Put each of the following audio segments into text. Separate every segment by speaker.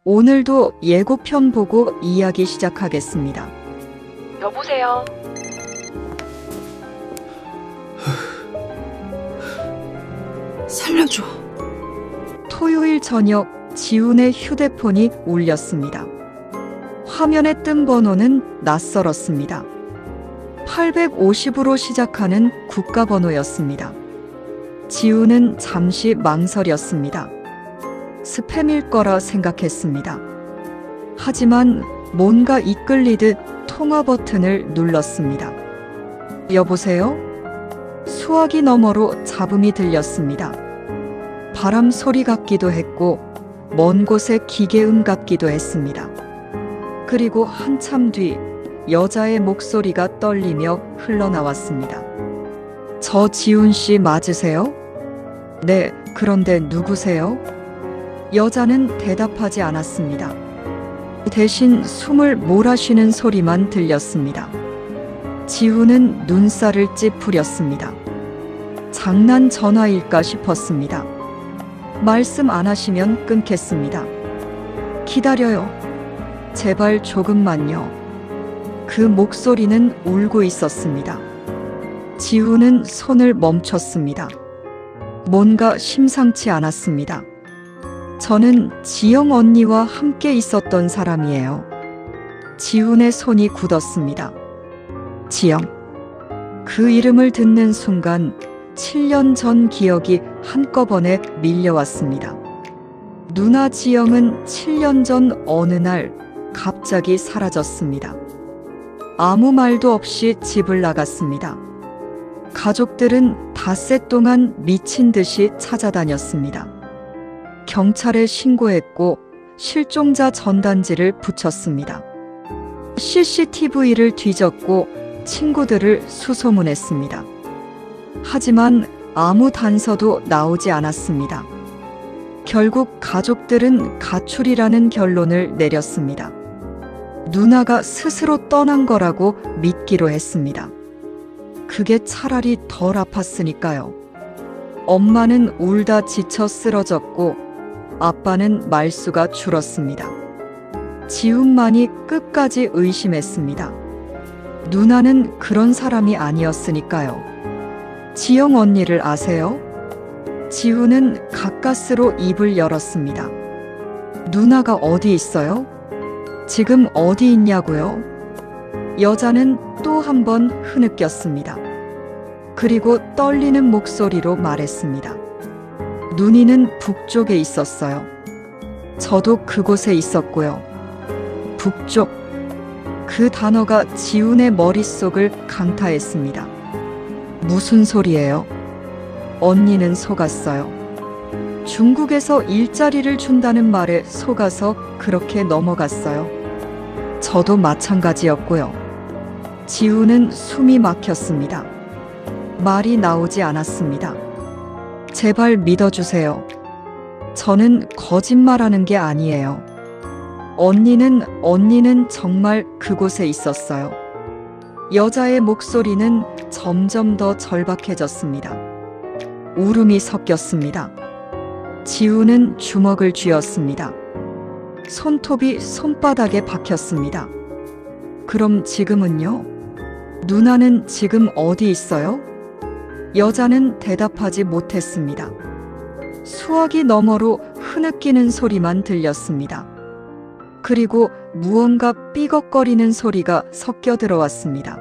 Speaker 1: 오늘도 예고편 보고 이야기 시작하겠습니다.
Speaker 2: 여보세요?
Speaker 3: 살려줘.
Speaker 1: 토요일 저녁 지훈의 휴대폰이 울렸습니다. 화면에 뜬 번호는 낯설었습니다. 850으로 시작하는 국가번호였습니다. 지훈은 잠시 망설였습니다. 스팸일 거라 생각했습니다. 하지만 뭔가 이끌리듯 통화 버튼을 눌렀습니다. 여보세요? 수화기 너머로 잡음이 들렸습니다. 바람 소리 같기도 했고 먼 곳의 기계음 같기도 했습니다. 그리고 한참 뒤 여자의 목소리가 떨리며 흘러나왔습니다. 저 지훈 씨 맞으세요? 네, 그런데 누구세요? 여자는 대답하지 않았습니다. 대신 숨을 몰아쉬는 소리만 들렸습니다. 지훈은 눈살을 찌푸렸습니다. 장난 전화일까 싶었습니다. 말씀 안 하시면 끊겠습니다. 기다려요. 제발 조금만요. 그 목소리는 울고 있었습니다. 지훈은 손을 멈췄습니다. 뭔가 심상치 않았습니다. 저는 지영 언니와 함께 있었던 사람이에요. 지훈의 손이 굳었습니다. 지영. 그 이름을 듣는 순간 7년 전 기억이 한꺼번에 밀려왔습니다. 누나 지영은 7년 전 어느 날 갑자기 사라졌습니다. 아무 말도 없이 집을 나갔습니다. 가족들은 닷새 동안 미친 듯이 찾아다녔습니다. 경찰에 신고했고 실종자 전단지를 붙였습니다. CCTV를 뒤졌고 친구들을 수소문했습니다. 하지만 아무 단서도 나오지 않았습니다. 결국 가족들은 가출이라는 결론을 내렸습니다. 누나가 스스로 떠난 거라고 믿기로 했습니다. 그게 차라리 덜 아팠으니까요. 엄마는 울다 지쳐 쓰러졌고 아빠는 말수가 줄었습니다. 지훈만이 끝까지 의심했습니다. 누나는 그런 사람이 아니었으니까요. 지영 언니를 아세요? 지훈은 가까스로 입을 열었습니다. 누나가 어디 있어요? 지금 어디 있냐고요? 여자는 또 한 번 흐느꼈습니다. 그리고 떨리는 목소리로 말했습니다. 누니는 북쪽에 있었어요. 저도 그곳에 있었고요. 북쪽. 그 단어가 지훈의 머릿속을 강타했습니다. 무슨 소리예요? 언니는 속았어요. 중국에서 일자리를 준다는 말에 속아서 그렇게 넘어갔어요. 저도 마찬가지였고요. 지훈은 숨이 막혔습니다. 말이 나오지 않았습니다. 제발 믿어주세요. 저는 거짓말하는 게 아니에요. 언니는 정말 그곳에 있었어요. 여자의 목소리는 점점 더 절박해졌습니다. 울음이 섞였습니다. 지훈은 주먹을 쥐었습니다. 손톱이 손바닥에 박혔습니다. 그럼 지금은요? 누나는 지금 어디 있어요? 여자는 대답하지 못했습니다. 수화기 너머로 흐느끼는 소리만 들렸습니다. 그리고 무언가 삐걱거리는 소리가 섞여 들어왔습니다.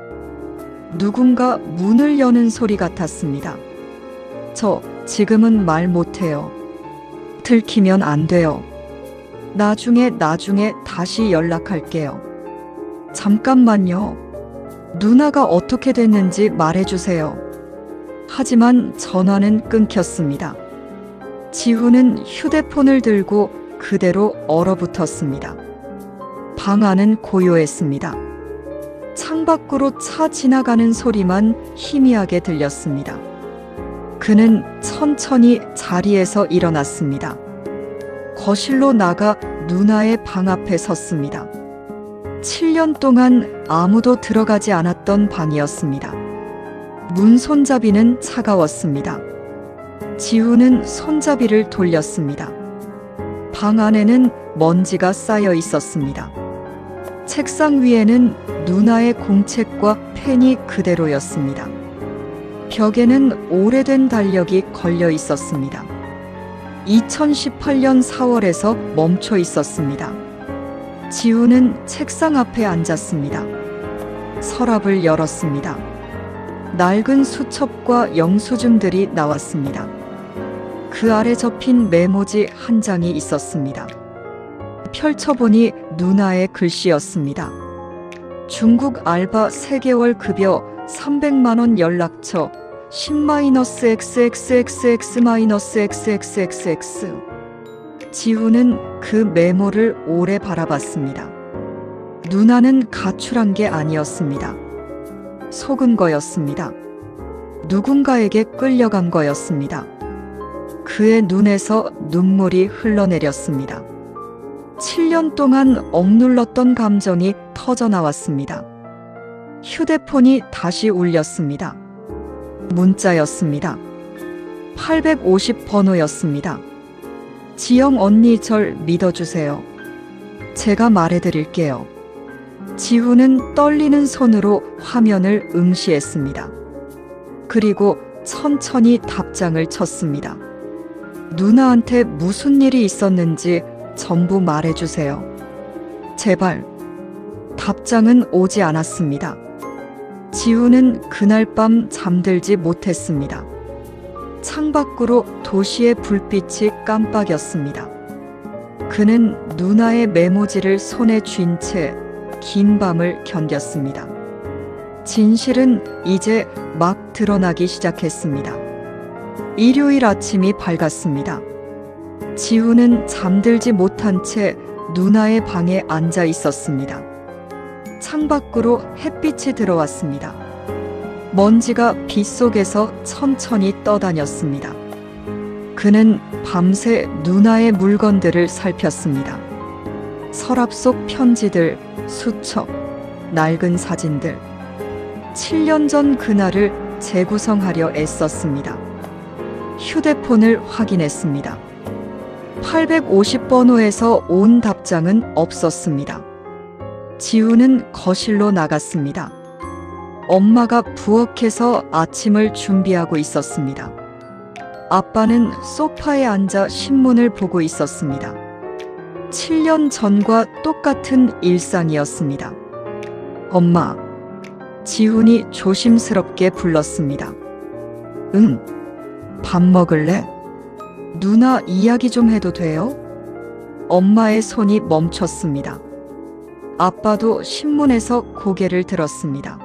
Speaker 1: 누군가 문을 여는 소리 같았습니다. 저 지금은 말 못해요. 들키면 안 돼요. 나중에 다시 연락할게요. 잠깐만요. 누나가 어떻게 됐는지 말해주세요. 하지만 전화는 끊겼습니다. 지훈은 휴대폰을 들고 그대로 얼어붙었습니다. 방 안은 고요했습니다. 창밖으로 차 지나가는 소리만 희미하게 들렸습니다. 그는 천천히 자리에서 일어났습니다. 거실로 나가 누나의 방 앞에 섰습니다. 7년 동안 아무도 들어가지 않았던 방이었습니다. 문 손잡이는 차가웠습니다. 지훈은 손잡이를 돌렸습니다. 방 안에는 먼지가 쌓여 있었습니다. 책상 위에는 누나의 공책과 펜이 그대로였습니다. 벽에는 오래된 달력이 걸려 있었습니다. 2018년 4월에서 멈춰 있었습니다. 지우는 책상 앞에 앉았습니다. 서랍을 열었습니다. 낡은 수첩과 영수증들이 나왔습니다. 그 아래 접힌 메모지 한 장이 있었습니다. 펼쳐보니 누나의 글씨였습니다. 중국 알바 3개월 급여 300만 원 연락처 10-XXXX-XXXX. 지우는 그 메모를 오래 바라봤습니다. 누나는 가출한 게 아니었습니다. 속은 거였습니다. 누군가에게 끌려간 거였습니다. 그의 눈에서 눈물이 흘러내렸습니다. 7년 동안 억눌렀던 감정이 터져나왔습니다. 휴대폰이 다시 울렸습니다. 문자였습니다. 850번호였습니다. 지영 언니 절 믿어주세요. 제가 말해드릴게요. 지우는 떨리는 손으로 화면을 응시했습니다. 그리고 천천히 답장을 쳤습니다. 누나한테 무슨 일이 있었는지 전부 말해주세요. 제발. 답장은 오지 않았습니다. 지우는 그날 밤 잠들지 못했습니다. 창밖으로 도시의 불빛이 깜빡였습니다. 그는 누나의 메모지를 손에 쥔 채 긴 밤을 견뎠습니다. 진실은 이제 막 드러나기 시작했습니다. 일요일 아침이 밝았습니다. 지우는 잠들지 못한 채 누나의 방에 앉아 있었습니다. 창밖으로 햇빛이 들어왔습니다. 먼지가 빗속에서 천천히 떠다녔습니다. 그는 밤새 누나의 물건들을 살폈습니다. 서랍 속 편지들, 수첩, 낡은 사진들. 7년 전 그날을 재구성하려 애썼습니다. 휴대폰을 확인했습니다. 850번호에서 온 답장은 없었습니다. 지우는 거실로 나갔습니다. 엄마가 부엌에서 아침을 준비하고 있었습니다. 아빠는 소파에 앉아 신문을 보고 있었습니다. 7년 전과 똑같은 일상이었습니다. 엄마, 지훈이 조심스럽게 불렀습니다. 응, 밥 먹을래? 누나 이야기 좀 해도 돼요? 엄마의 손이 멈췄습니다. 아빠도 신문에서 고개를 들었습니다.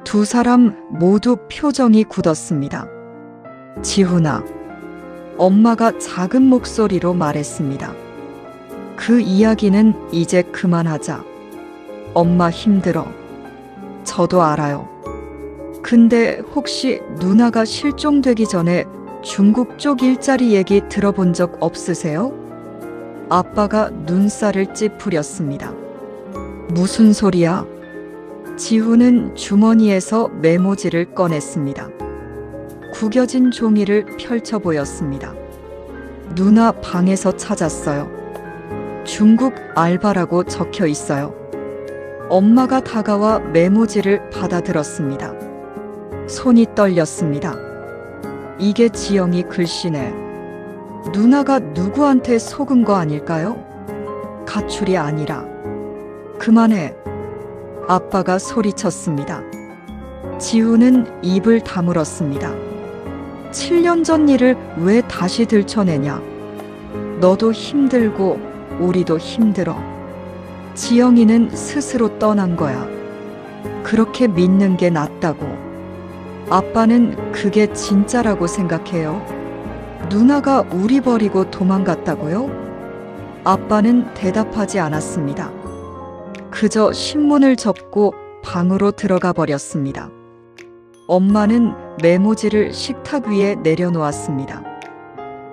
Speaker 1: 두 사람 모두 표정이 굳었습니다. 지훈아, 엄마가 작은 목소리로 말했습니다. 그 이야기는 이제 그만하자. 엄마 힘들어. 저도 알아요. 근데 혹시 누나가 실종되기 전에 중국 쪽 일자리 얘기 들어본 적 없으세요? 아빠가 눈살을 찌푸렸습니다. 무슨 소리야? 지훈은 주머니에서 메모지를 꺼냈습니다. 구겨진 종이를 펼쳐 보였습니다. 누나 방에서 찾았어요. 중국 알바라고 적혀 있어요. 엄마가 다가와 메모지를 받아들었습니다. 손이 떨렸습니다. 이게 지영이 글씨네. 누나가 누구한테 속은 거 아닐까요? 가출이 아니라. 그만해. 아빠가 소리쳤습니다. 지우는 입을 다물었습니다. 7년 전 일을 왜 다시 들춰내냐? 너도 힘들고 우리도 힘들어. 지영이는 스스로 떠난 거야. 그렇게 믿는 게 낫다고. 아빠는 그게 진짜라고 생각해요. 누나가 우리 버리고 도망갔다고요? 아빠는 대답하지 않았습니다. 그저 신문을 접고 방으로 들어가 버렸습니다. 엄마는 메모지를 식탁 위에 내려놓았습니다.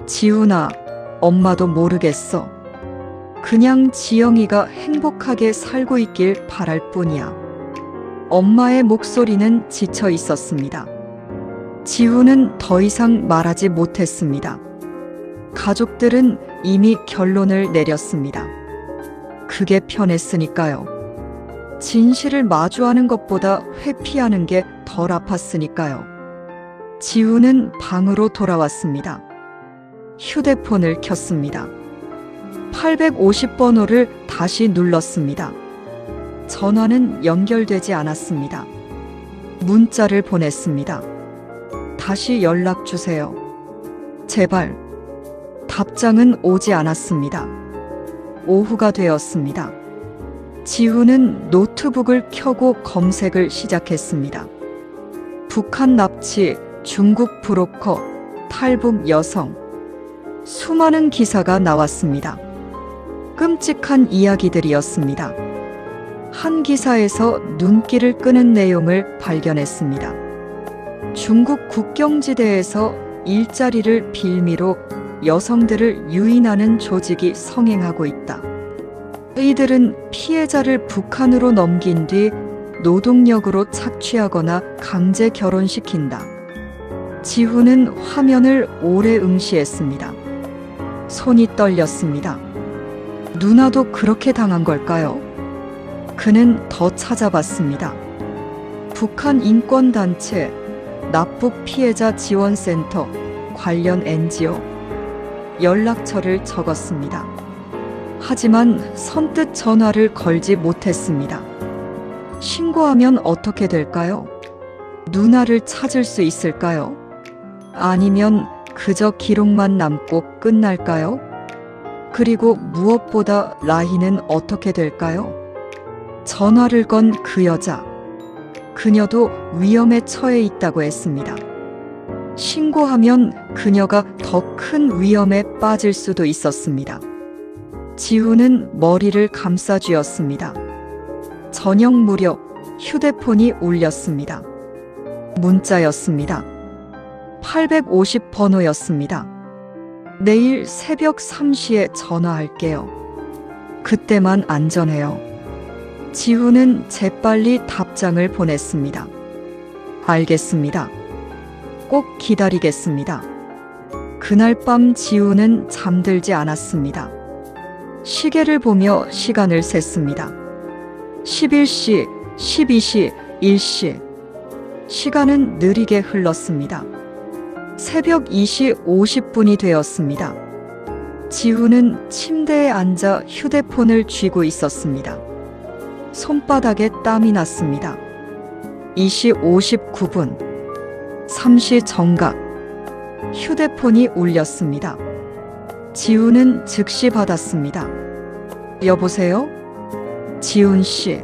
Speaker 1: 지훈아, 엄마도 모르겠어. 그냥 지영이가 행복하게 살고 있길 바랄 뿐이야. 엄마의 목소리는 지쳐 있었습니다. 지훈은 더 이상 말하지 못했습니다. 가족들은 이미 결론을 내렸습니다. 그게 편했으니까요. 진실을 마주하는 것보다 회피하는 게 덜 아팠으니까요. 지우는 방으로 돌아왔습니다. 휴대폰을 켰습니다. 850번호를 다시 눌렀습니다. 전화는 연결되지 않았습니다. 문자를 보냈습니다. 다시 연락 주세요. 제발. 답장은 오지 않았습니다. 오후가 되었습니다. 지우는 노트북을 켜고 검색을 시작했습니다. 북한 납치, 중국 브로커, 탈북 여성. 수많은 기사가 나왔습니다. 끔찍한 이야기들이었습니다. 한 기사에서 눈길을 끄는 내용을 발견했습니다. 중국 국경지대에서 일자리를 빌미로 여성들을 유인하는 조직이 성행하고 있다. 이들은 피해자를 북한으로 넘긴 뒤 노동력으로 착취하거나 강제 결혼시킨다. 지우는 화면을 오래 응시했습니다. 손이 떨렸습니다. 누나도 그렇게 당한 걸까요? 그는 더 찾아봤습니다. 북한 인권단체, 납북 피해자 지원센터, 관련 NGO, 연락처를 적었습니다. 하지만 선뜻 전화를 걸지 못했습니다. 신고하면 어떻게 될까요? 누나를 찾을 수 있을까요? 아니면 그저 기록만 남고 끝날까요? 그리고 무엇보다 라희는 어떻게 될까요? 전화를 건 그 여자. 그녀도 위험에 처해 있다고 했습니다. 신고하면 그녀가 더 큰 위험에 빠질 수도 있었습니다. 지우는 머리를 감싸쥐었습니다. 저녁 무렵 휴대폰이 울렸습니다. 문자였습니다. 850번호였습니다. 내일 새벽 3시에 전화할게요. 그때만 안전해요. 지우는 재빨리 답장을 보냈습니다. 알겠습니다. 꼭 기다리겠습니다. 그날 밤 지우는 잠들지 않았습니다. 시계를 보며 시간을 셌습니다. 11시, 12시, 1시. 시간은 느리게 흘렀습니다. 새벽 2시 50분이 되었습니다. 지우는 침대에 앉아 휴대폰을 쥐고 있었습니다. 손바닥에 땀이 났습니다. 2시 59분. 3시 정각. 휴대폰이 울렸습니다. 지우는 즉시 받았습니다. 여보세요? 지훈 씨.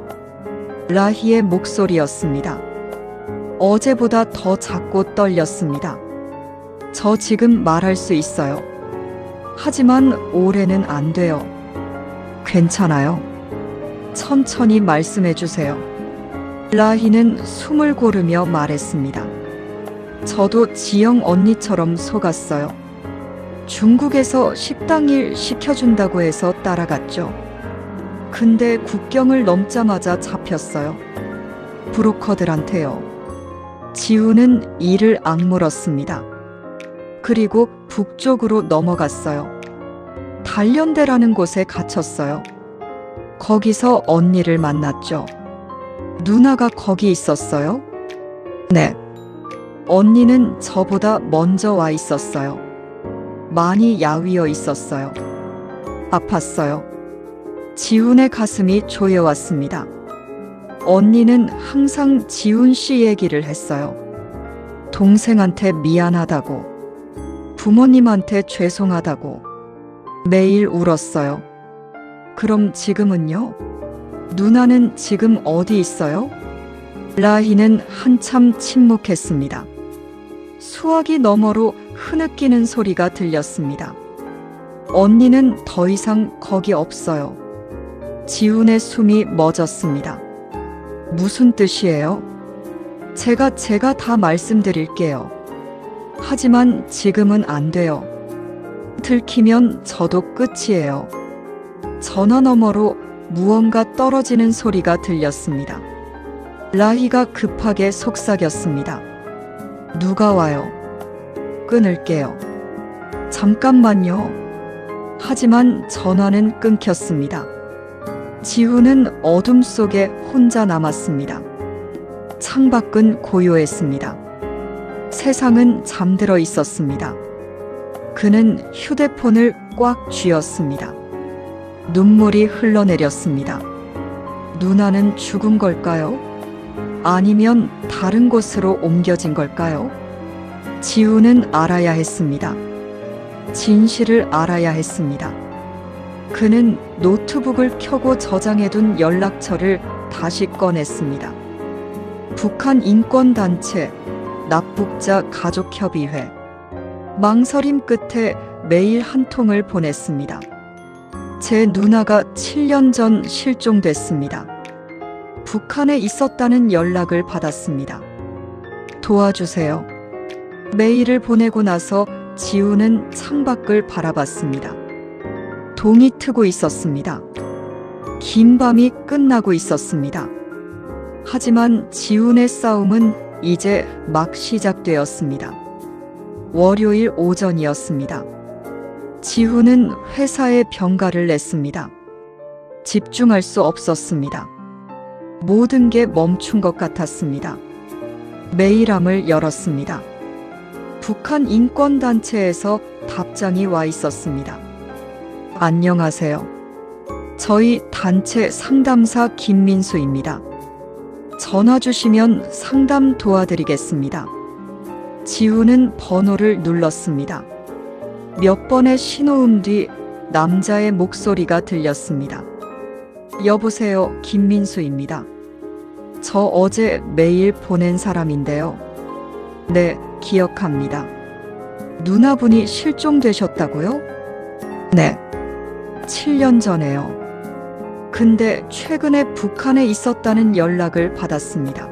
Speaker 1: 라희의 목소리였습니다. 어제보다 더 작고 떨렸습니다. 저 지금 말할 수 있어요. 하지만 올해는 안 돼요. 괜찮아요. 천천히 말씀해 주세요. 라희는 숨을 고르며 말했습니다. 저도 지영 언니처럼 속았어요. 중국에서 식당 일 시켜준다고 해서 따라갔죠. 근데 국경을 넘자마자 잡혔어요. 브로커들한테요. 지우는 이를 악물었습니다. 그리고 북쪽으로 넘어갔어요. 단련대라는 곳에 갇혔어요. 거기서 언니를 만났죠. 누나가 거기 있었어요? 네. 언니는 저보다 먼저 와 있었어요. 많이 야위어 있었어요. 아팠어요. 지훈의 가슴이 조여왔습니다. 언니는 항상 지훈 씨 얘기를 했어요. 동생한테 미안하다고, 부모님한테 죄송하다고. 매일 울었어요. 그럼 지금은요? 누나는 지금 어디 있어요? 라희는 한참 침묵했습니다. 수화기 너머로 흐느끼는 소리가 들렸습니다. 언니는 더 이상 거기 없어요. 지훈의 숨이 멎었습니다. 무슨 뜻이에요? 제가 다 말씀드릴게요. 하지만 지금은 안 돼요. 들키면 저도 끝이에요. 전화 너머로 무언가 떨어지는 소리가 들렸습니다. 라희가 급하게 속삭였습니다. 누가 와요? 끊을게요. 잠깐만요. 하지만 전화는 끊겼습니다. 지우는 어둠 속에 혼자 남았습니다. 창밖은 고요했습니다. 세상은 잠들어 있었습니다. 그는 휴대폰을 꽉 쥐었습니다. 눈물이 흘러내렸습니다. 누나는 죽은 걸까요? 아니면 다른 곳으로 옮겨진 걸까요? 지우는 알아야 했습니다. 진실을 알아야 했습니다. 그는 노트북을 켜고 저장해둔 연락처를 다시 꺼냈습니다. 북한 인권단체, 납북자 가족협의회. 망설임 끝에 메일 한 통을 보냈습니다. 제 누나가 7년 전 실종됐습니다. 북한에 있었다는 연락을 받았습니다. 도와주세요. 메일을 보내고 나서 지우는 창밖을 바라봤습니다. 동이 트고 있었습니다. 긴 밤이 끝나고 있었습니다. 하지만 지훈의 싸움은 이제 막 시작되었습니다. 월요일 오전이었습니다. 지훈은 회사에 병가를 냈습니다. 집중할 수 없었습니다. 모든 게 멈춘 것 같았습니다. 메일함을 열었습니다. 북한 인권단체에서 답장이 와 있었습니다. 안녕하세요. 저희 단체 상담사 김민수입니다. 전화 주시면 상담 도와드리겠습니다. 지우는 번호를 눌렀습니다. 몇 번의 신호음 뒤 남자의 목소리가 들렸습니다. 여보세요, 김민수입니다. 저 어제 메일 보낸 사람인데요. 네, 기억합니다. 누나분이 실종되셨다고요? 네. 7년 전에요. 근데 최근에 북한에 있었다는 연락을 받았습니다.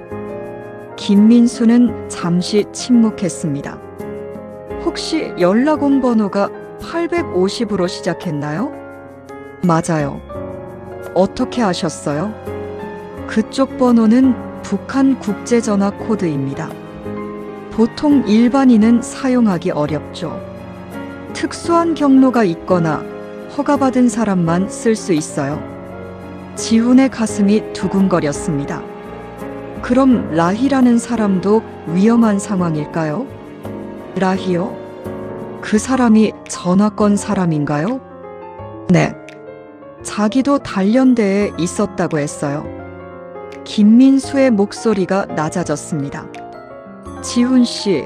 Speaker 1: 김민수는 잠시 침묵했습니다. 혹시 연락 온 번호가 850으로 시작했나요? 맞아요. 어떻게 아셨어요? 그쪽 번호는 북한 국제전화 코드입니다. 보통 일반인은 사용하기 어렵죠. 특수한 경로가 있거나 허가받은 사람만 쓸 수 있어요. 지훈의 가슴이 두근거렸습니다. 그럼 라희라는 사람도 위험한 상황일까요? 라희요? 그 사람이 전화권 사람인가요? 네. 자기도 단련대에 있었다고 했어요. 김민수의 목소리가 낮아졌습니다. 지훈 씨,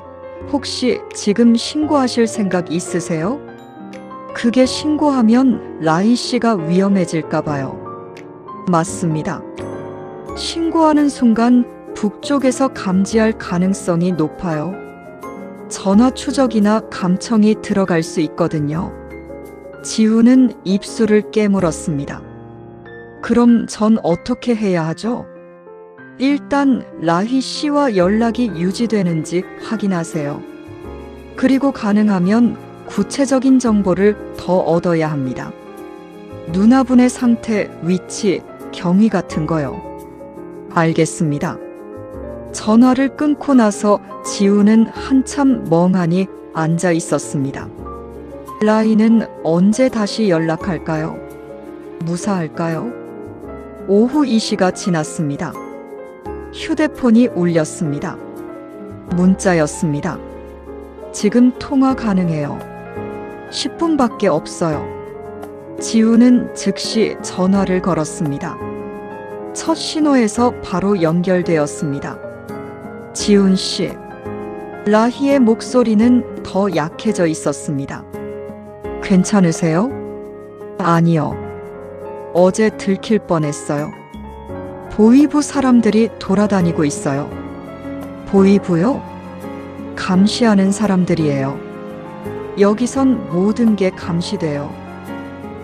Speaker 1: 혹시 지금 신고하실 생각 있으세요? 그게 신고하면 라희 씨가 위험해질까 봐요. 맞습니다. 신고하는 순간 북쪽에서 감지할 가능성이 높아요. 전화 추적이나 감청이 들어갈 수 있거든요. 지우는 입술을 깨물었습니다. 그럼 전 어떻게 해야 하죠? 일단 라희 씨와 연락이 유지되는지 확인하세요. 그리고 가능하면 구체적인 정보를 더 얻어야 합니다. 누나분의 상태, 위치, 경위 같은 거요. 알겠습니다. 전화를 끊고 나서 지우는 한참 멍하니 앉아 있었습니다. 라희는 언제 다시 연락할까요? 무사할까요? 오후 2시가 지났습니다. 휴대폰이 울렸습니다. 문자였습니다. 지금 통화 가능해요. 10분밖에 없어요. 지우는 즉시 전화를 걸었습니다. 첫 신호에서 바로 연결되었습니다. 지훈 씨. 라희의 목소리는 더 약해져 있었습니다. 괜찮으세요? 아니요. 어제 들킬 뻔했어요. 보위부 사람들이 돌아다니고 있어요. 보위부요? 감시하는 사람들이에요. 여기선 모든 게 감시돼요.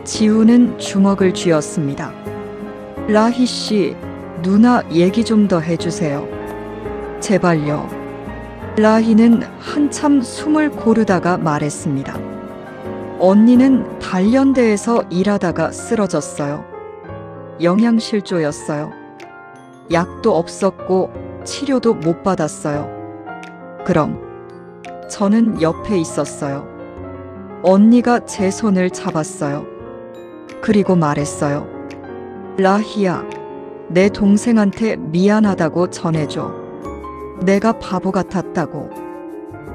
Speaker 1: 지우는 주먹을 쥐었습니다. 라희 씨, 누나 얘기 좀 더 해주세요. 제발요. 라희는 한참 숨을 고르다가 말했습니다. 언니는 단련대에서 일하다가 쓰러졌어요. 영양실조였어요. 약도 없었고 치료도 못 받았어요. 그럼 저는 옆에 있었어요. 언니가 제 손을 잡았어요. 그리고 말했어요. 라희야, 내 동생한테 미안하다고 전해줘. 내가 바보 같았다고.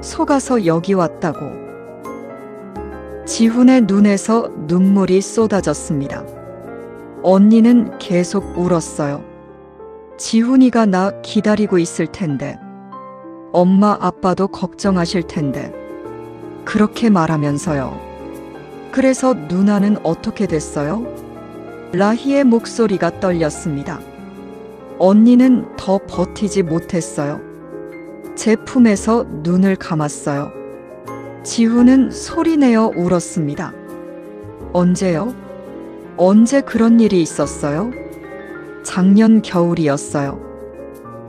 Speaker 1: 속아서 여기 왔다고. 지훈의 눈에서 눈물이 쏟아졌습니다. 언니는 계속 울었어요. 지훈이가 나 기다리고 있을 텐데. 엄마 아빠도 걱정하실 텐데. 그렇게 말하면서요. 그래서 누나는 어떻게 됐어요? 라희의 목소리가 떨렸습니다. 언니는 더 버티지 못했어요. 제 품에서 눈을 감았어요. 지훈은 소리내어 울었습니다. 언제요? 언제 그런 일이 있었어요? 작년 겨울이었어요.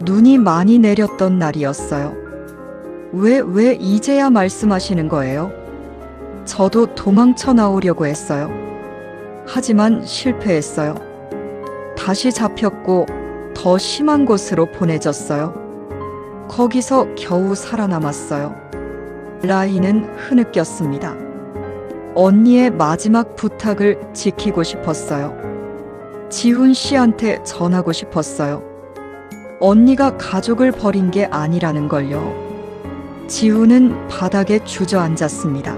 Speaker 1: 눈이 많이 내렸던 날이었어요. 왜 이제야 말씀하시는 거예요? 저도 도망쳐 나오려고 했어요. 하지만 실패했어요. 다시 잡혔고 더 심한 곳으로 보내졌어요. 거기서 겨우 살아남았어요. 라희는 흐느꼈습니다. 언니의 마지막 부탁을 지키고 싶었어요. 지훈 씨한테 전하고 싶었어요. 언니가 가족을 버린 게 아니라는 걸요. 지훈은 바닥에 주저앉았습니다.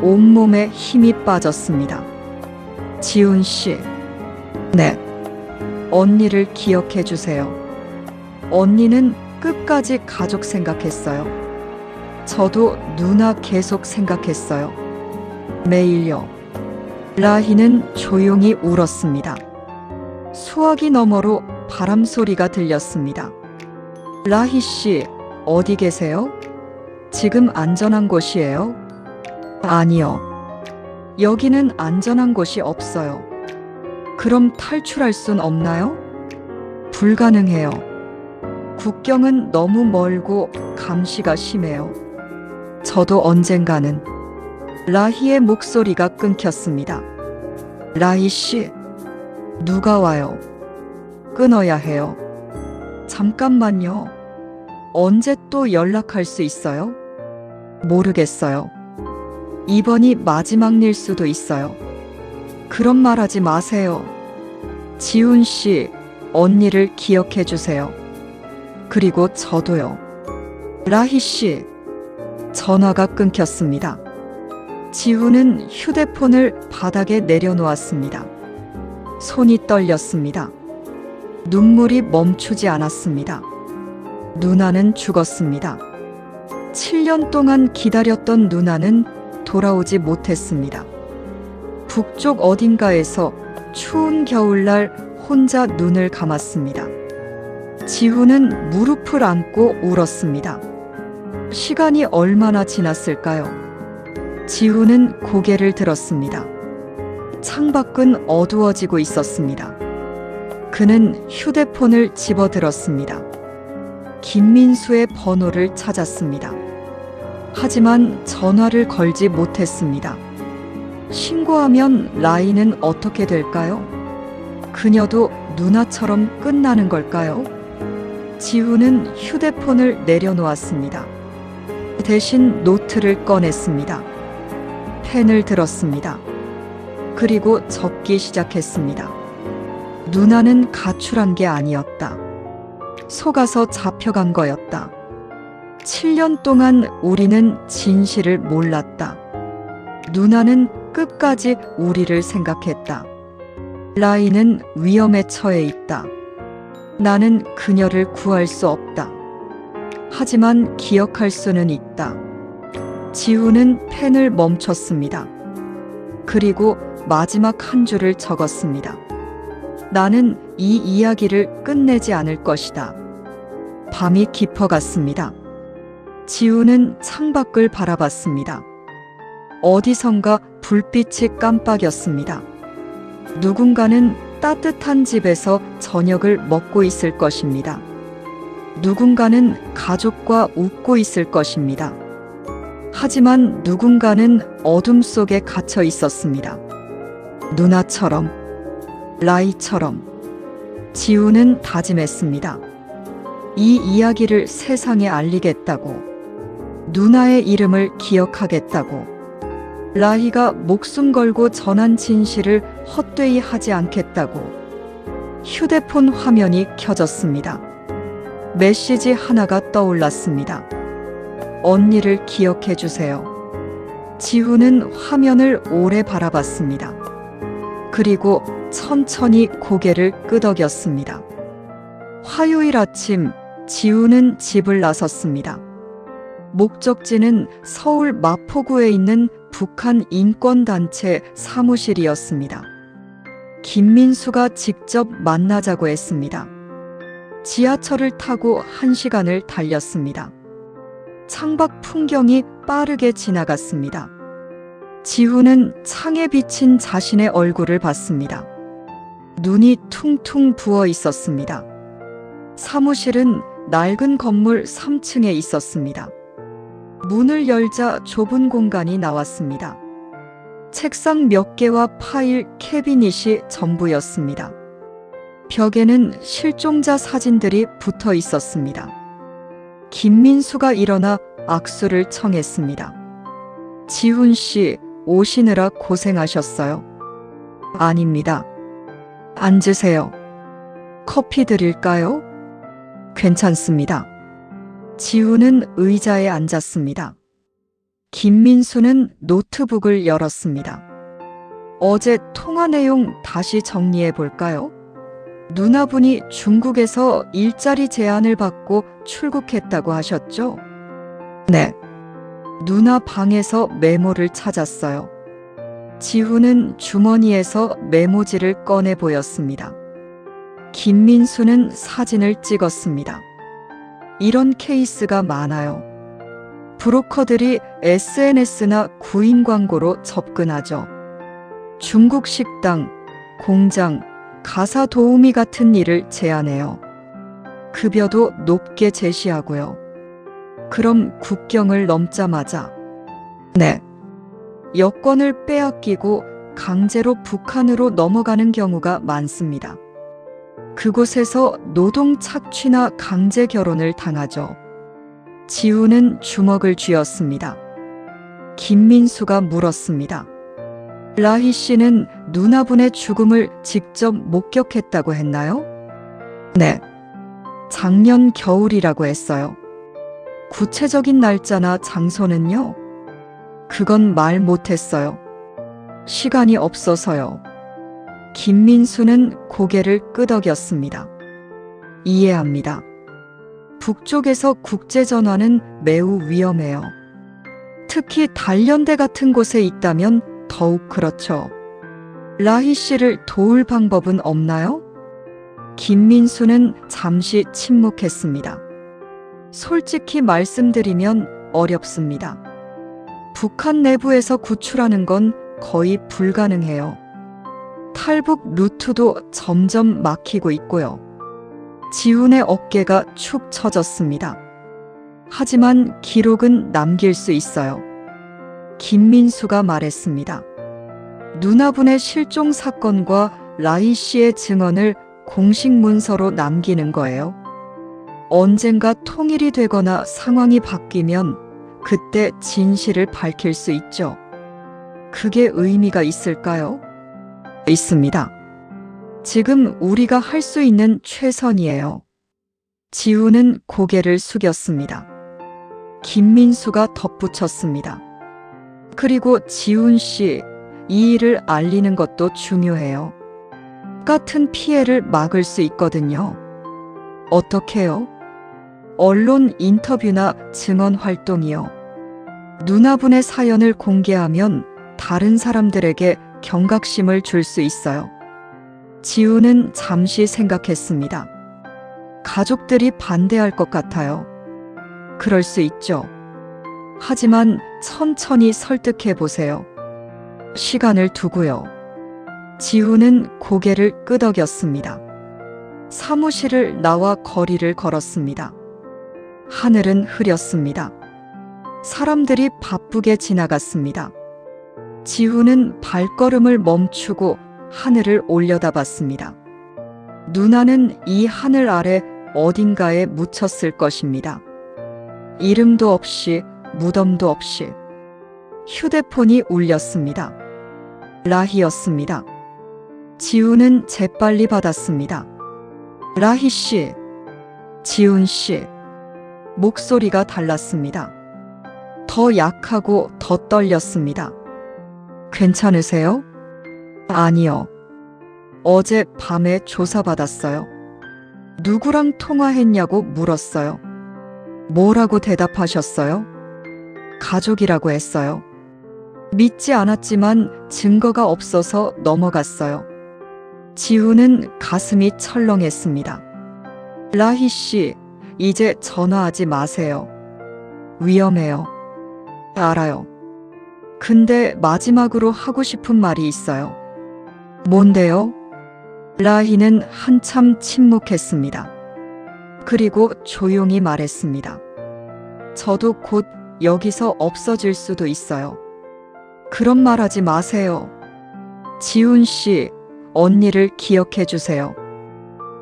Speaker 1: 온몸에 힘이 빠졌습니다. 지훈 씨, 네. 언니를 기억해 주세요. 언니는 끝까지 가족 생각했어요. 저도 누나 계속 생각했어요. 매일요. 라희는 조용히 울었습니다. 수화기 너머로 바람 소리가 들렸습니다. 라희 씨, 어디 계세요? 지금 안전한 곳이에요? 아니요. 여기는 안전한 곳이 없어요. 그럼 탈출할 순 없나요? 불가능해요. 국경은 너무 멀고 감시가 심해요. 저도 언젠가는. 라희의 목소리가 끊겼습니다. 라희 씨, 누가 와요? 끊어야 해요. 잠깐만요. 언제 또 연락할 수 있어요? 모르겠어요. 이번이 마지막 일 수도 있어요. 그런 말 하지 마세요. 지훈 씨, 언니를 기억해 주세요. 그리고 저도요. 라희 씨, 전화가 끊겼습니다. 지훈은 휴대폰을 바닥에 내려놓았습니다. 손이 떨렸습니다. 눈물이 멈추지 않았습니다. 누나는 죽었습니다. 7년 동안 기다렸던 누나는 돌아오지 못했습니다. 북쪽 어딘가에서 추운 겨울날 혼자 눈을 감았습니다. 지훈은 무릎을 안고 울었습니다. 시간이 얼마나 지났을까요? 지훈은 고개를 들었습니다. 창밖은 어두워지고 있었습니다. 그는 휴대폰을 집어들었습니다. 김민수의 번호를 찾았습니다. 하지만 전화를 걸지 못했습니다. 신고하면 라이는 어떻게 될까요? 그녀도 누나처럼 끝나는 걸까요? 지훈은 휴대폰을 내려놓았습니다. 대신 노트를 꺼냈습니다. 펜을 들었습니다. 그리고 적기 시작했습니다. 누나는 가출한 게 아니었다. 속아서 잡혀간 거였다. 7년 동안 우리는 진실을 몰랐다. 누나는 끝까지 우리를 생각했다. 라이는 위험에 처해 있다. 나는 그녀를 구할 수 없다. 하지만 기억할 수는 있다. 지훈은 펜을 멈췄습니다. 그리고 마지막 한 줄을 적었습니다. 나는 이 이야기를 끝내지 않을 것이다. 밤이 깊어갔습니다. 지훈은 창밖을 바라봤습니다. 어디선가 불빛이 깜빡였습니다. 누군가는 따뜻한 집에서 저녁을 먹고 있을 것입니다. 누군가는 가족과 웃고 있을 것입니다. 하지만 누군가는 어둠 속에 갇혀 있었습니다. 누나처럼, 라이처럼. 지훈은 다짐했습니다. 이 이야기를 세상에 알리겠다고. 누나의 이름을 기억하겠다고. 라희가 목숨 걸고 전한 진실을 헛되이 하지 않겠다고. 휴대폰 화면이 켜졌습니다. 메시지 하나가 떠올랐습니다. 언니를 기억해 주세요. 지훈은 화면을 오래 바라봤습니다. 그리고 천천히 고개를 끄덕였습니다. 화요일 아침 지훈은 집을 나섰습니다. 목적지는 서울 마포구에 있는 북한 인권단체 사무실이었습니다. 김민수가 직접 만나자고 했습니다. 지하철을 타고 1시간을 달렸습니다. 창밖 풍경이 빠르게 지나갔습니다. 지훈은 창에 비친 자신의 얼굴을 봤습니다. 눈이 퉁퉁 부어 있었습니다. 사무실은 낡은 건물 3층에 있었습니다. 문을 열자 좁은 공간이 나왔습니다. 책상 몇 개와 파일, 캐비닛이 전부였습니다. 벽에는 실종자 사진들이 붙어 있었습니다. 김민수가 일어나 악수를 청했습니다. 지훈 씨, 오시느라 고생하셨어요. 아닙니다. 앉으세요. 커피 드릴까요? 괜찮습니다. 지훈은 의자에 앉았습니다. 김민수는 노트북을 열었습니다. 어제 통화 내용 다시 정리해 볼까요? 누나분이 중국에서 일자리 제안을 받고 출국했다고 하셨죠? 네. 누나 방에서 메모를 찾았어요. 지훈은 주머니에서 메모지를 꺼내 보였습니다. 김민수는 사진을 찍었습니다. 이런 케이스가 많아요. 브로커들이 SNS나 구인 광고로 접근하죠. 중국 식당, 공장, 가사 도우미 같은 일을 제안해요. 급여도 높게 제시하고요. 그럼 국경을 넘자마자 네, 여권을 빼앗기고 강제로 북한으로 넘어가는 경우가 많습니다. 그곳에서 노동 착취나 강제 결혼을 당하죠. 지훈은 주먹을 쥐었습니다. 김민수가 물었습니다. 라희 씨는 누나분의 죽음을 직접 목격했다고 했나요? 네. 작년 겨울이라고 했어요. 구체적인 날짜나 장소는요? 그건 말 못했어요. 시간이 없어서요. 김민수는 고개를 끄덕였습니다. 이해합니다. 북쪽에서 국제전화는 매우 위험해요. 특히 단련대 같은 곳에 있다면 더욱 그렇죠. 라희 씨를 도울 방법은 없나요? 김민수는 잠시 침묵했습니다. 솔직히 말씀드리면 어렵습니다. 북한 내부에서 구출하는 건 거의 불가능해요. 탈북 루트도 점점 막히고 있고요. 지훈의 어깨가 축 처졌습니다. 하지만 기록은 남길 수 있어요. 김민수가 말했습니다. 누나분의 실종 사건과 라희 씨의 증언을 공식 문서로 남기는 거예요. 언젠가 통일이 되거나 상황이 바뀌면 그때 진실을 밝힐 수 있죠. 그게 의미가 있을까요? 있습니다. 지금 우리가 할 수 있는 최선이에요. 지훈은 고개를 숙였습니다. 김민수가 덧붙였습니다. 그리고 지훈 씨, 이 일을 알리는 것도 중요해요. 같은 피해를 막을 수 있거든요. 어떻게요? 언론 인터뷰나 증언 활동이요. 누나분의 사연을 공개하면 다른 사람들에게 경각심을 줄 수 있어요. 지훈은 잠시 생각했습니다. 가족들이 반대할 것 같아요. 그럴 수 있죠. 하지만 천천히 설득해 보세요. 시간을 두고요. 지훈은 고개를 끄덕였습니다. 사무실을 나와 거리를 걸었습니다. 하늘은 흐렸습니다. 사람들이 바쁘게 지나갔습니다. 지훈은 발걸음을 멈추고 하늘을 올려다봤습니다. 누나는 이 하늘 아래 어딘가에 묻혔을 것입니다. 이름도 없이, 무덤도 없이. 휴대폰이 울렸습니다. 라희였습니다. 지훈은 재빨리 받았습니다. 라희 씨, 지훈 씨. 목소리가 달랐습니다. 더 약하고 더 떨렸습니다. 괜찮으세요? 아니요. 어제 밤에 조사받았어요. 누구랑 통화했냐고 물었어요. 뭐라고 대답하셨어요? 가족이라고 했어요. 믿지 않았지만 증거가 없어서 넘어갔어요. 지훈은 가슴이 철렁했습니다. 라희 씨, 이제 전화하지 마세요. 위험해요. 알아요. 근데 마지막으로 하고 싶은 말이 있어요. 뭔데요? 라희는 한참 침묵했습니다. 그리고 조용히 말했습니다. 저도 곧 여기서 없어질 수도 있어요. 그런 말 하지 마세요. 지훈 씨, 언니를 기억해 주세요.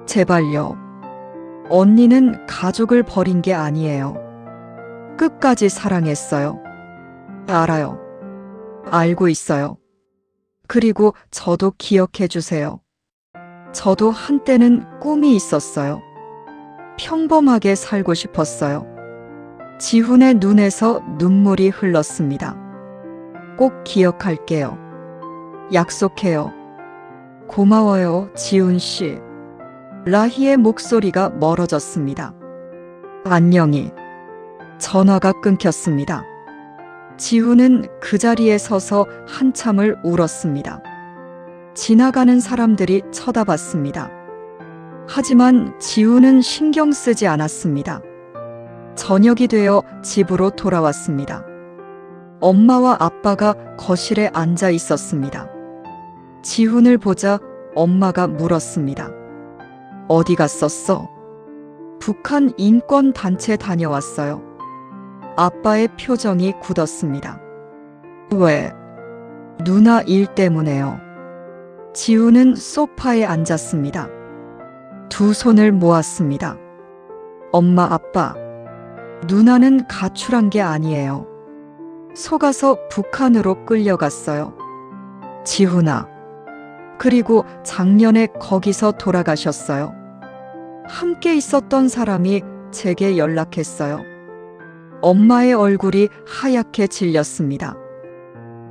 Speaker 1: 제발요. 언니는 가족을 버린 게 아니에요. 끝까지 사랑했어요. 알아요. 알고 있어요. 그리고 저도 기억해 주세요. 저도 한때는 꿈이 있었어요. 평범하게 살고 싶었어요. 지훈의 눈에서 눈물이 흘렀습니다. 꼭 기억할게요. 약속해요. 고마워요, 지훈 씨. 라희의 목소리가 멀어졌습니다. 안녕히. 전화가 끊겼습니다. 지훈은 그 자리에 서서 한참을 울었습니다. 지나가는 사람들이 쳐다봤습니다. 하지만 지훈은 신경 쓰지 않았습니다. 저녁이 되어 집으로 돌아왔습니다. 엄마와 아빠가 거실에 앉아 있었습니다. 지훈을 보자 엄마가 물었습니다. 어디 갔었어? 북한 인권단체 다녀왔어요. 아빠의 표정이 굳었습니다. 왜? 누나 일 때문에요. 지훈은 소파에 앉았습니다. 두 손을 모았습니다. 엄마, 아빠, 누나는 가출한 게 아니에요. 속아서 북한으로 끌려갔어요. 지훈아. 그리고 작년에 거기서 돌아가셨어요. 함께 있었던 사람이 제게 연락했어요. 엄마의 얼굴이 하얗게 질렸습니다.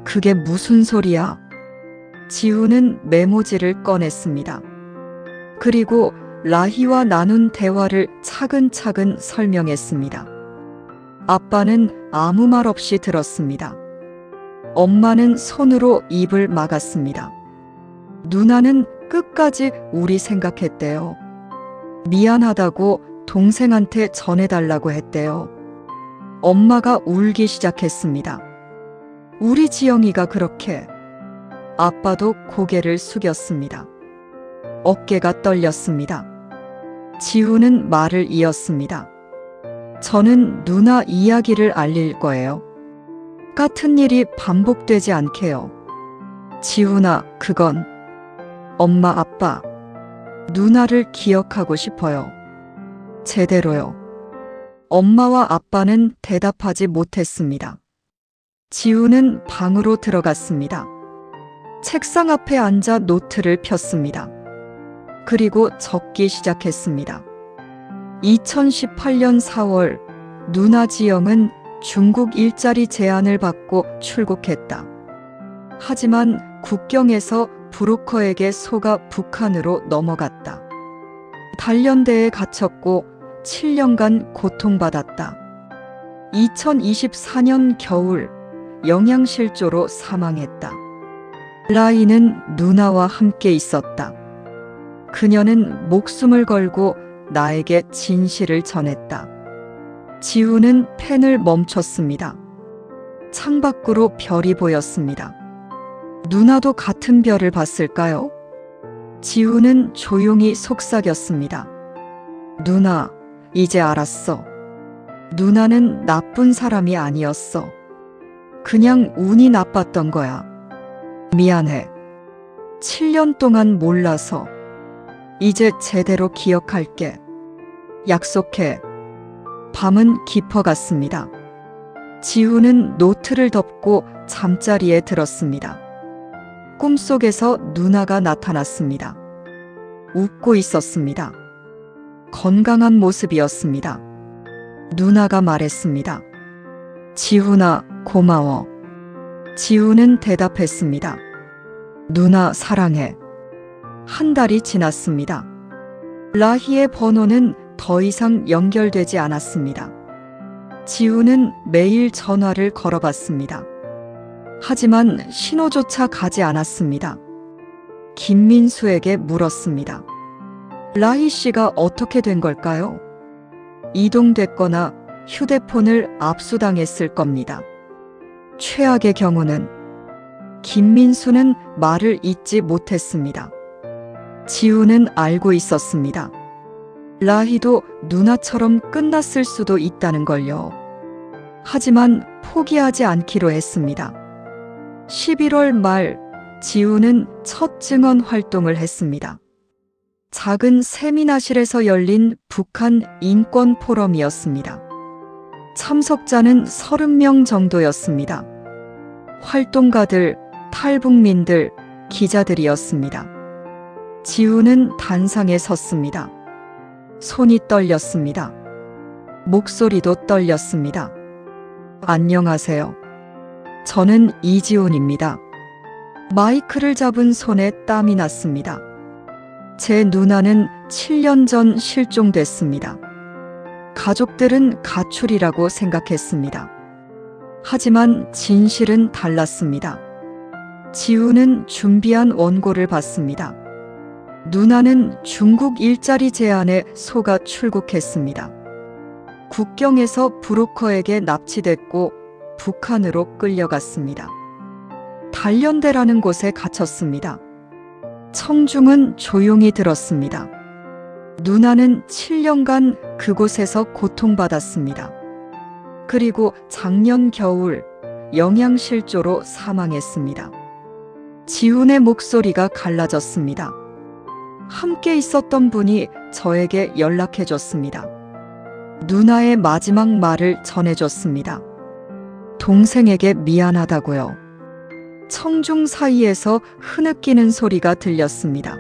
Speaker 1: 그게 무슨 소리야? 지훈은 메모지를 꺼냈습니다. 그리고 라희와 나눈 대화를 차근차근 설명했습니다. 아빠는 아무 말 없이 들었습니다. 엄마는 손으로 입을 막았습니다. 누나는 끝까지 우리 생각했대요. 미안하다고 동생한테 전해달라고 했대요. 엄마가 울기 시작했습니다. 우리 지영이가 그렇게. 아빠도 고개를 숙였습니다. 어깨가 떨렸습니다. 지훈은 말을 이었습니다. 저는 누나 이야기를 알릴 거예요. 같은 일이 반복되지 않게요. 지훈아, 그건 엄마, 아빠, 누나를 기억하고 싶어요. 제대로요. 엄마와 아빠는 대답하지 못했습니다. 지훈은 방으로 들어갔습니다. 책상 앞에 앉아 노트를 폈습니다. 그리고 적기 시작했습니다. 2018년 4월 누나 지영은 중국 일자리 제안을 받고 출국했다. 하지만 국경에서 브로커에게 속아 북한으로 넘어갔다. 단련대에 갇혔고 7년간 고통받았다. 2024년 겨울 영양실조로 사망했다. 라희는 누나와 함께 있었다. 그녀는 목숨을 걸고 나에게 진실을 전했다. 지훈은 펜을 멈췄습니다. 창밖으로 별이 보였습니다. 누나도 같은 별을 봤을까요? 지훈은 조용히 속삭였습니다. 누나, 이제 알았어. 누나는 나쁜 사람이 아니었어. 그냥 운이 나빴던 거야. 미안해. 7년 동안 몰라서. 이제 제대로 기억할게. 약속해. 밤은 깊어갔습니다. 지훈은 노트를 덮고 잠자리에 들었습니다. 꿈속에서 누나가 나타났습니다. 웃고 있었습니다. 건강한 모습이었습니다. 누나가 말했습니다. 지훈아, 고마워. 지훈은 대답했습니다. 누나 사랑해. 한 달이 지났습니다. 라희의 번호는 더 이상 연결되지 않았습니다. 지훈은 매일 전화를 걸어봤습니다. 하지만 신호조차 가지 않았습니다. 김민수에게 물었습니다. 라희 씨가 어떻게 된 걸까요? 이동됐거나 휴대폰을 압수당했을 겁니다. 최악의 경우는 김민수는 말을 잇지 못했습니다. 지훈은 알고 있었습니다. 라희도 누나처럼 끝났을 수도 있다는 걸요. 하지만 포기하지 않기로 했습니다. 11월 말 지훈은 첫 증언 활동을 했습니다. 작은 세미나실에서 열린 북한 인권 포럼이었습니다. 참석자는 30명 정도였습니다. 활동가들, 탈북민들, 기자들이었습니다. 지훈은 단상에 섰습니다. 손이 떨렸습니다. 목소리도 떨렸습니다. 안녕하세요. 저는 이지훈입니다. 마이크를 잡은 손에 땀이 났습니다. 제 누나는 7년 전 실종됐습니다. 가족들은 가출이라고 생각했습니다. 하지만 진실은 달랐습니다. 지훈은 준비한 원고를 받습니다. 누나는 중국 일자리 제안에 속아 출국했습니다. 국경에서 브로커에게 납치됐고 북한으로 끌려갔습니다. 단련대라는 곳에 갇혔습니다. 청중은 조용히 들었습니다. 누나는 7년간 그곳에서 고통받았습니다. 그리고 작년 겨울 영양실조로 사망했습니다. 지훈의 목소리가 갈라졌습니다. 함께 있었던 분이 저에게 연락해줬습니다. 누나의 마지막 말을 전해줬습니다. 동생에게 미안하다고요. 청중 사이에서 흐느끼는 소리가 들렸습니다.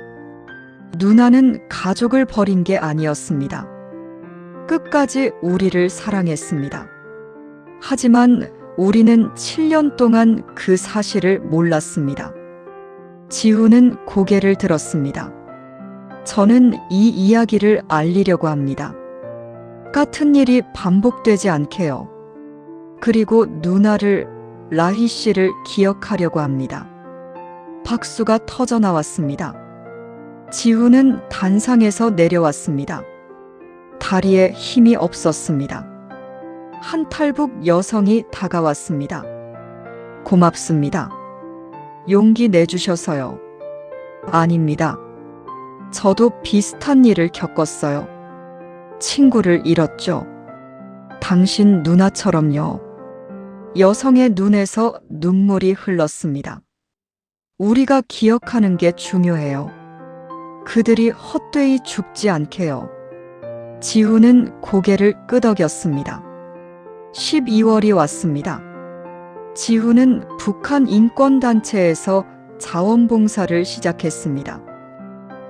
Speaker 1: 누나는 가족을 버린 게 아니었습니다. 끝까지 우리를 사랑했습니다. 하지만 우리는 7년 동안 그 사실을 몰랐습니다. 지훈은 고개를 들었습니다. 저는 이 이야기를 알리려고 합니다. 같은 일이 반복되지 않게요. 그리고 누나를, 라희 씨를 기억하려고 합니다. 박수가 터져 나왔습니다. 지훈은 단상에서 내려왔습니다. 다리에 힘이 없었습니다. 한 탈북 여성이 다가왔습니다. 고맙습니다. 용기 내주셔서요. 아닙니다. 저도 비슷한 일을 겪었어요. 친구를 잃었죠. 당신 누나처럼요. 여성의 눈에서 눈물이 흘렀습니다. 우리가 기억하는 게 중요해요. 그들이 헛되이 죽지 않게요. 지훈은 고개를 끄덕였습니다. 12월이 왔습니다. 지훈은 북한 인권단체에서 자원봉사를 시작했습니다.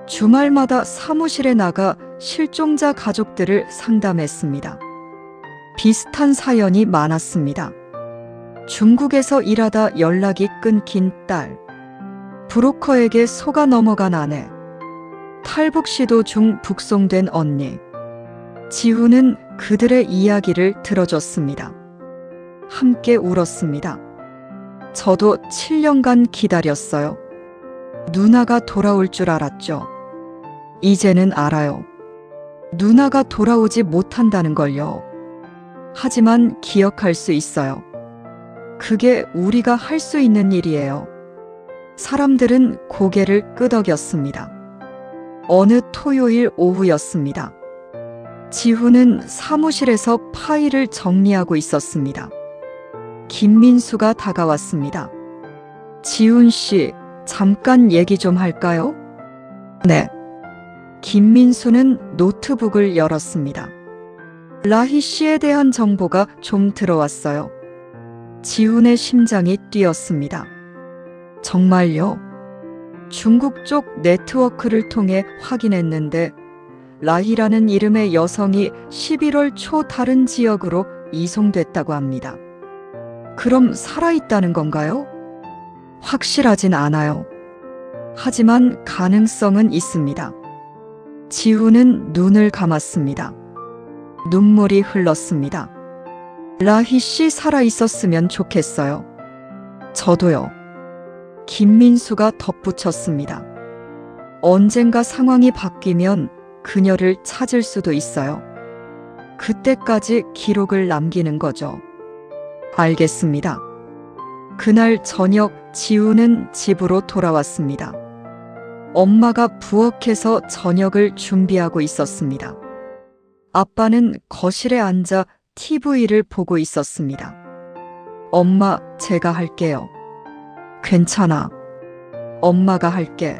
Speaker 1: 주말마다 사무실에 나가 실종자 가족들을 상담했습니다. 비슷한 사연이 많았습니다. 중국에서 일하다 연락이 끊긴 딸, 브로커에게 속아 넘어간 아내, 탈북 시도 중 북송된 언니. 지훈은 그들의 이야기를 들어줬습니다. 함께 울었습니다. 저도 7년간 기다렸어요. 누나가 돌아올 줄 알았죠. 이제는 알아요. 누나가 돌아오지 못한다는 걸요. 하지만 기억할 수 있어요. 그게 우리가 할 수 있는 일이에요. 사람들은 고개를 끄덕였습니다. 어느 토요일 오후였습니다. 지훈은 사무실에서 파일을 정리하고 있었습니다. 김민수가 다가왔습니다. 지훈 씨, 잠깐 얘기 좀 할까요? 네. 김민수는 노트북을 열었습니다. 라희 씨에 대한 정보가 좀 들어왔어요. 지훈의 심장이 뛰었습니다. 정말요? 중국 쪽 네트워크를 통해 확인했는데 라희라는 이름의 여성이 11월 초 다른 지역으로 이송됐다고 합니다. 그럼 살아있다는 건가요? 확실하진 않아요. 하지만 가능성은 있습니다. 지훈은 눈을 감았습니다. 눈물이 흘렀습니다. 라희 씨 살아있었으면 좋겠어요. 저도요. 김민수가 덧붙였습니다. 언젠가 상황이 바뀌면 그녀를 찾을 수도 있어요. 그때까지 기록을 남기는 거죠. 알겠습니다. 그날 저녁 지훈은 집으로 돌아왔습니다. 엄마가 부엌에서 저녁을 준비하고 있었습니다. 아빠는 거실에 앉아 TV를 보고 있었습니다. 엄마, 제가 할게요. 괜찮아. 엄마가 할게.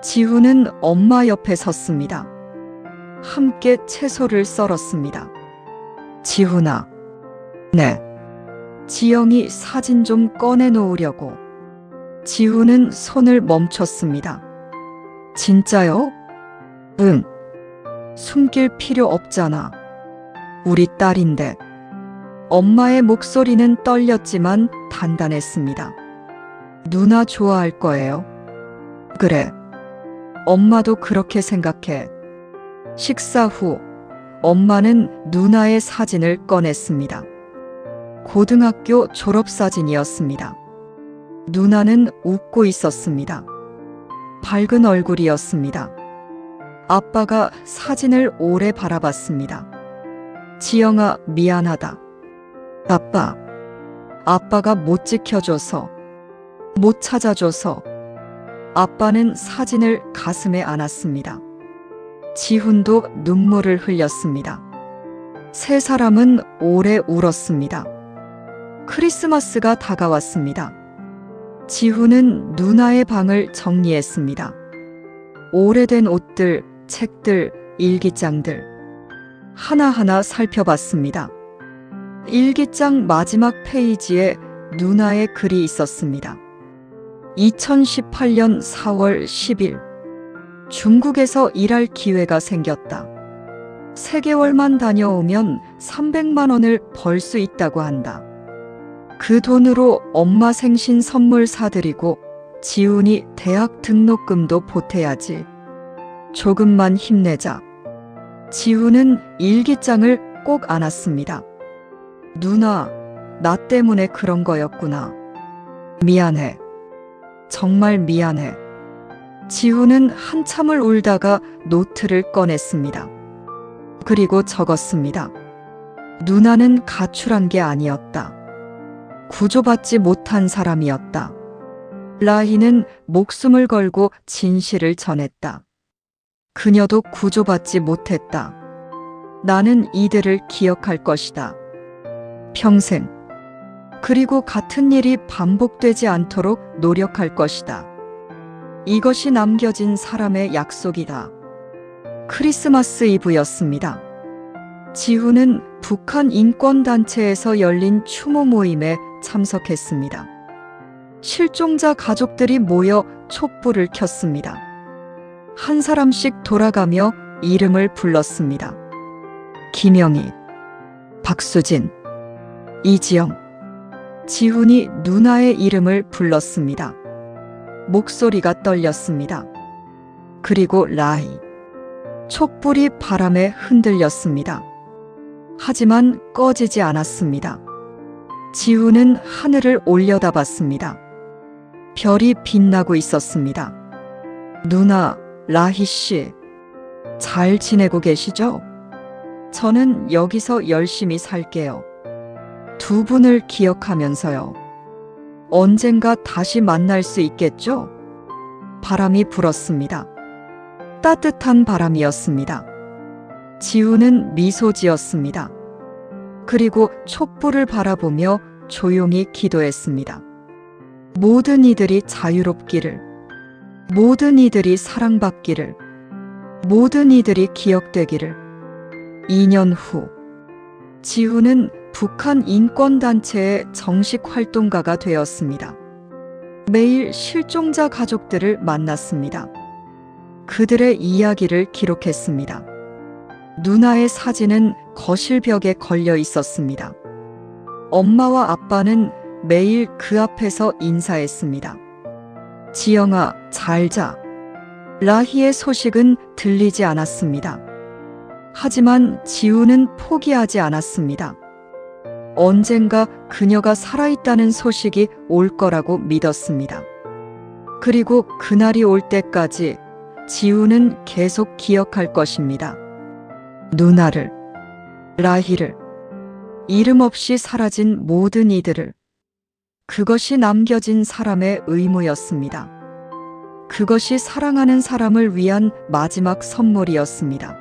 Speaker 1: 지훈은 엄마 옆에 섰습니다. 함께 채소를 썰었습니다. 지훈아. 네. 지영이 사진 좀 꺼내놓으려고. 지훈은 손을 멈췄습니다. 진짜요? 응. 숨길 필요 없잖아. 우리 딸인데. 엄마의 목소리는 떨렸지만 단단했습니다. 누나 좋아할 거예요. 그래. 엄마도 그렇게 생각해. 식사 후 엄마는 누나의 사진을 꺼냈습니다. 고등학교 졸업사진이었습니다. 누나는 웃고 있었습니다. 밝은 얼굴이었습니다. 아빠가 사진을 오래 바라봤습니다. 지영아, 미안하다. 아빠가 못 지켜줘서, 못 찾아줘서. 아빠는 사진을 가슴에 안았습니다. 지훈도 눈물을 흘렸습니다. 세 사람은 오래 울었습니다. 크리스마스가 다가왔습니다. 지훈은 누나의 방을 정리했습니다. 오래된 옷들, 책들, 일기장들 하나하나 살펴봤습니다. 일기장 마지막 페이지에 누나의 글이 있었습니다. 2018년 4월 10일 중국에서 일할 기회가 생겼다. 3개월만 다녀오면 300만 원을 벌 수 있다고 한다. 그 돈으로 엄마 생신 선물 사드리고 지훈이 대학 등록금도 보태야지. 조금만 힘내자. 지훈은 일기장을 꼭 안았습니다. 누나, 나 때문에 그런 거였구나. 미안해. 정말 미안해. 지훈은 한참을 울다가 노트를 꺼냈습니다. 그리고 적었습니다. 누나는 가출한 게 아니었다. 구조받지 못한 사람이었다. 라희는 목숨을 걸고 진실을 전했다. 그녀도 구조받지 못했다. 나는 이들을 기억할 것이다. 평생. 그리고 같은 일이 반복되지 않도록 노력할 것이다. 이것이 남겨진 사람의 약속이다. 크리스마스 이브였습니다. 지훈은 북한 인권단체에서 열린 추모 모임에 참석했습니다. 실종자 가족들이 모여 촛불을 켰습니다. 한 사람씩 돌아가며 이름을 불렀습니다. 김영희, 박수진, 이지영. 지훈이 누나의 이름을 불렀습니다. 목소리가 떨렸습니다. 그리고 라희. 촛불이 바람에 흔들렸습니다. 하지만 꺼지지 않았습니다. 지훈은 하늘을 올려다봤습니다. 별이 빛나고 있었습니다. 누나, 라희 씨, 잘 지내고 계시죠? 저는 여기서 열심히 살게요. 두 분을 기억하면서요. 언젠가 다시 만날 수 있겠죠? 바람이 불었습니다. 따뜻한 바람이었습니다. 지훈은 미소 지었습니다. 그리고 촛불을 바라보며 조용히 기도했습니다. 모든 이들이 자유롭기를, 모든 이들이 사랑받기를, 모든 이들이 기억되기를. 2년 후, 지훈은 북한 인권단체의 정식 활동가가 되었습니다. 매일 실종자 가족들을 만났습니다. 그들의 이야기를 기록했습니다. 누나의 사진은 거실 벽에 걸려 있었습니다. 엄마와 아빠는 매일 그 앞에서 인사했습니다. 지영아, 잘 자. 라희의 소식은 들리지 않았습니다. 하지만 지우는 포기하지 않았습니다. 언젠가 그녀가 살아있다는 소식이 올 거라고 믿었습니다. 그리고 그날이 올 때까지 지우는 계속 기억할 것입니다. 누나를, 라희를, 이름 없이 사라진 모든 이들을. 그것이 남겨진 사람의 의무였습니다. 그것이 사랑하는 사람을 위한 마지막 선물이었습니다.